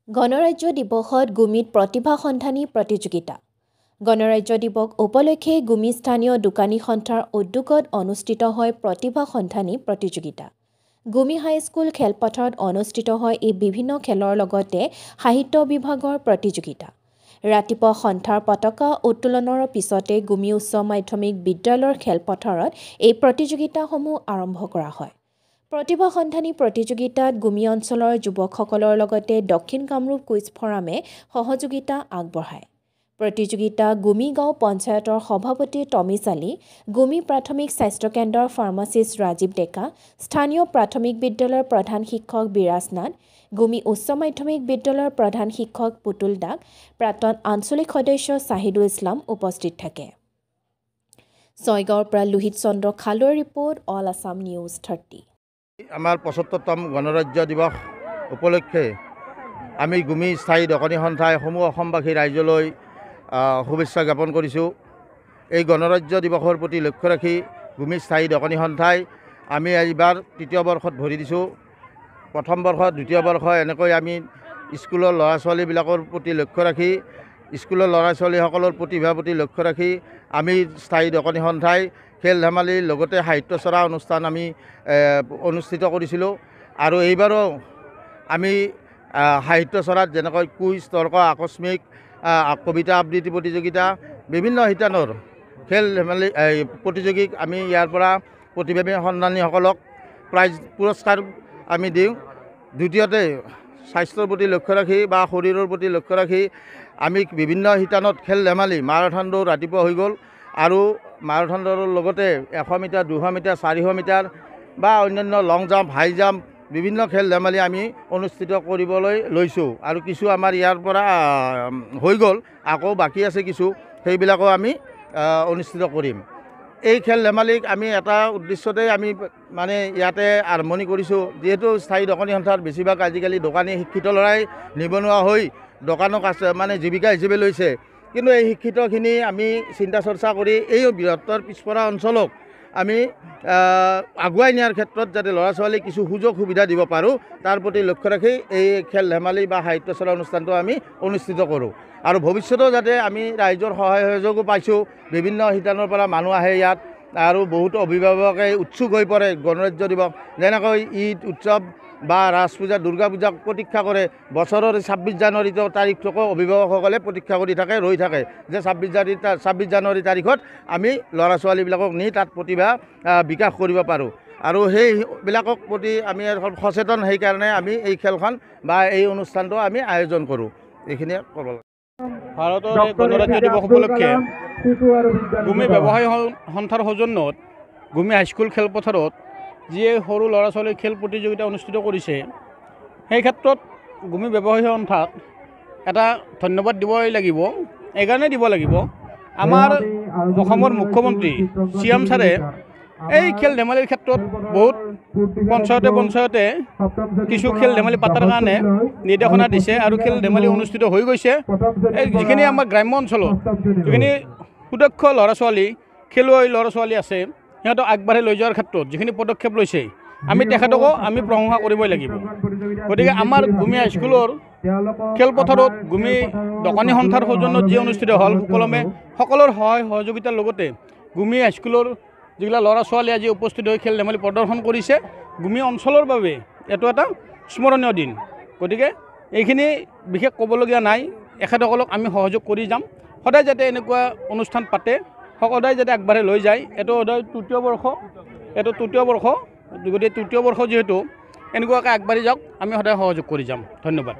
গণৰাজ্য দিৱসত গুমিত প্ৰতিভা সন্ধানী প্ৰতিযোগিতা। গণৰাজ্য দিৱস উপলক্ষে গুমি স্থানীয় দোকানী সন্থাৰ উদ্যোগত অনুষ্ঠিত হয় প্ৰতিভা সন্ধানী প্ৰতিযোগিতা। গুমি হাইস্কুল খেলপথাৰত অনুষ্ঠিত হয় এই বিভিন্ন খেলৰ লগতে সাহিত্য বিভাগৰ প্ৰতিযোগিতা। ৰাতিপুৱা সন্থাৰ পতাকা উত্তোলনৰ পিছতে গুমি উচ্চ মাধ্যমিক বিদ্যালয়ৰ খেলপথাৰত এই প্ৰতিযোগিতাসমূহ আৰম্ভ কৰা হয়। প্ৰতিভা সন্ধানী প্ৰতিযোগিতাত গুমি অঞ্চলৰ যুৱকসকলৰ লগতে দক্ষিণ কামৰূপ কুইজ ফৰামে সহযোগিতা আগবঢ়ায়। প্ৰতিযোগিতা গুমি গাঁও পঞ্চায়তৰ সভাপতি টমি চালি, গুমি প্ৰাথমিক স্বাস্থ্য কেন্দ্ৰৰ ফাৰ্মাচিষ্ট ৰাজীৱ ডেকা, স্থানীয় প্ৰাথমিক বিদ্যালয়ৰ প্ৰধান শিক্ষক বিৰাজ নাথ, গুমি উচ্চ মাধ্যমিক বিদ্যালয়ৰ প্ৰধান শিক্ষক পুতুল দাস, প্ৰাক্তন আঞ্চলিক সদস্য ছাহিদুল ইছলাম উপস্থিত থাকে। ছয়গাঁৱৰ পৰা লোহিত চন্দ্ৰ খালৰ ৰিপৰ্ট, অল আছাম নিউজ 30। আমাৰ ৭৫তম গণৰাজ্য দিৱস উপলক্ষে আমি গুমি স্থায়ী দোকানী সন্থাই সমূহ অসমবাসী ৰাইজলৈ শুভেচ্ছা জ্ঞাপন কৰিছোঁ। এই গণৰাজ্য দিৱসৰ প্ৰতি লক্ষ্য ৰাখি গুমি স্থায়ী দোকানী সন্থাই আমি এইবাৰ তৃতীয় বৰ্ষত ভৰি দিছোঁ। প্ৰথম বৰ্ষ, দ্বিতীয় বৰ্ষ এনেকৈ আমি স্কুলৰ ল'ৰা ছোৱালীবিলাকৰ প্ৰতি লক্ষ্য ৰাখি, স্কুলৰ ল'ৰা ছোৱালীসকলৰ প্ৰতিভাৰ প্ৰতি লক্ষ্য ৰাখি আমি স্থায়ী দোকানী সন্থাই খেল ধেমালিৰ লগতে সাহিত্য চৰা অনুষ্ঠান আমি অনুষ্ঠিত কৰিছিলোঁ। আৰু এইবাৰো আমি সাহিত্য চৰাত যেনেকৈ কুইজ, তৰ্ক, আকস্মিক, কবিতা আবৃত্তি প্ৰতিযোগিতা, বিভিন্ন শিতানৰ খেল ধেমালি প্ৰতিযোগীক আমি ইয়াৰ পৰা প্ৰতিভামী সন্ধানীসকলক প্ৰাইজ পুৰস্কাৰ আমি দিওঁ। দ্বিতীয়তে স্বাস্থ্যৰ প্ৰতি লক্ষ্য ৰাখি বা শৰীৰৰ প্ৰতি লক্ষ্য ৰাখি আমি বিভিন্ন শিতানত খেল ধেমালি, মাৰাথন দৌৰ ৰাতিপুৱা হৈ গ'ল আৰু মাৰাথন দৌৰৰ লগতে 100 মিটাৰ, 200 মিটাৰ, 400 মিটাৰ বা অন্যান্য লং জাম্প, হাই জাম্প বিভিন্ন খেল ধেমালি আমি অনুষ্ঠিত কৰিবলৈ লৈছোঁ। আৰু কিছু আমাৰ ইয়াৰ পৰা হৈ গ'ল, আকৌ বাকী আছে কিছু, সেইবিলাকো আমি অনুষ্ঠিত কৰিম। এই খেল ধেমালিক আমি এটা উদ্দেশ্যতে আমি মানে ইয়াতে আৰম্ভণি কৰিছোঁ, যিহেতু স্থায়ী দোকানী সন্থাৰ বেছিভাগ আজিকালি দোকানী শিক্ষিত ল'ৰাই নিবনুৱা হৈ দোকানক মানে জীৱিকা হিচাপে লৈছে। কিন্তু এই শিক্ষিতখিনি আমি চিন্তা চৰ্চা কৰি এই বৃহত্তৰ পিছপৰা অঞ্চলক আমি আগুৱাই নিয়াৰ ক্ষেত্ৰত যাতে ল'ৰা ছোৱালীক কিছু সুযোগ সুবিধা দিব পাৰোঁ, তাৰ প্ৰতি লক্ষ্য ৰাখি এই খেল ধেমালি বা সাহিত্য চৰা অনুষ্ঠানটো আমি অনুষ্ঠিত কৰোঁ। আৰু ভৱিষ্যতেও যাতে আমি ৰাইজৰ সহায় সহযোগো পাইছোঁ, বিভিন্ন শিতানৰ পৰা মানুহ আহে ইয়াত আৰু বহুতো অভিভাৱকে উৎসুক হৈ পৰে। গণৰাজ্য দিৱস যেনেকৈ ঈদ উৎসৱ বা ৰাজ পূজা, দুৰ্গা পূজাক প্ৰতীক্ষা কৰে, বছৰৰ 26 জানুৱাৰী তাৰিখটোকো অভিভাৱকসকলে প্ৰতীক্ষা কৰি থাকে, ৰৈ থাকে যে 26 জানুৱাৰী তাৰিখত আমি ল'ৰা ছোৱালীবিলাকক নি তাত প্ৰতিভা বিকাশ কৰিব পাৰোঁ। আৰু সেইবিলাকক প্ৰতি আমি সচেতন, সেইকাৰণে আমি এই খেলখন বা এই অনুষ্ঠানটো আমি আয়োজন কৰোঁ। এইখিনিয়ে ক'ব লাগে। ভাৰতৰ গণৰাজ্য দিৱস উপলক্ষে গুমি ব্যৱসায়ী সন্থাৰ সৌজন্যত গুমি হাইস্কুল খেলপথাৰত যিয়ে সৰু ল'ৰা ছোৱালীৰ খেল প্ৰতিযোগিতা অনুষ্ঠিত কৰিছে, সেই ক্ষেত্ৰত গুমি ব্যৱসায়ী সন্থাক এটা ধন্যবাদ দিবই লাগিব। এইকাৰণে দিব লাগিব, আমাৰ অসমৰ মুখ্যমন্ত্ৰী CM ছাৰে এই খেল ধেমালিৰ ক্ষেত্ৰত বহুত পঞ্চায়তে কিছু খেল ধেমালি পাতাৰ কাৰণে নিৰ্দেশনা দিছে আৰু খেল ধেমালি অনুষ্ঠিত হৈ গৈছে। এই যিখিনি আমাৰ গ্ৰাম্য অঞ্চলত যিখিনি সুদক্ষ ল'ৰা ছোৱালী, খেলুৱৈ ল'ৰা ছোৱালী আছে, সিহঁতক আগবাঢ়ি লৈ যোৱাৰ ক্ষেত্ৰত যিখিনি পদক্ষেপ লৈছে, আমি তেখেতকো আমি প্ৰশংসা কৰিবই লাগিব। গতিকে আমাৰ গুমি হাইস্কুলৰ খেলপথাৰত গুমি দোকানী সন্থাৰ সৌজন্যত যি অনুষ্ঠিত হ'ল, সুকলমে সকলৰ সহায় সহযোগিতাৰ লগতে গুমি হাইস্কুলৰ যিবিলাক ল'ৰা ছোৱালী আজি উপস্থিত হৈ খেল ধেমালি প্ৰদৰ্শন কৰিছে, গুমি অঞ্চলৰ বাবে এইটো এটা স্মৰণীয় দিন। গতিকে এইখিনি বিশেষ ক'বলগীয়া নাই, এখেতসকলক আমি সহযোগ কৰি যাম। সদায় যাতে এনেকুৱা অনুষ্ঠান পাতে, সদায় যাতে আগবাঢ়ি লৈ যায়। এইটো সদায় তৃতীয় বৰ্ষ, গতিকে তৃতীয় বৰ্ষ যিহেতু এনেকুৱাকৈ আগবাঢ়ি যাওক, আমি সদায় সহযোগ কৰি যাম। ধন্যবাদ।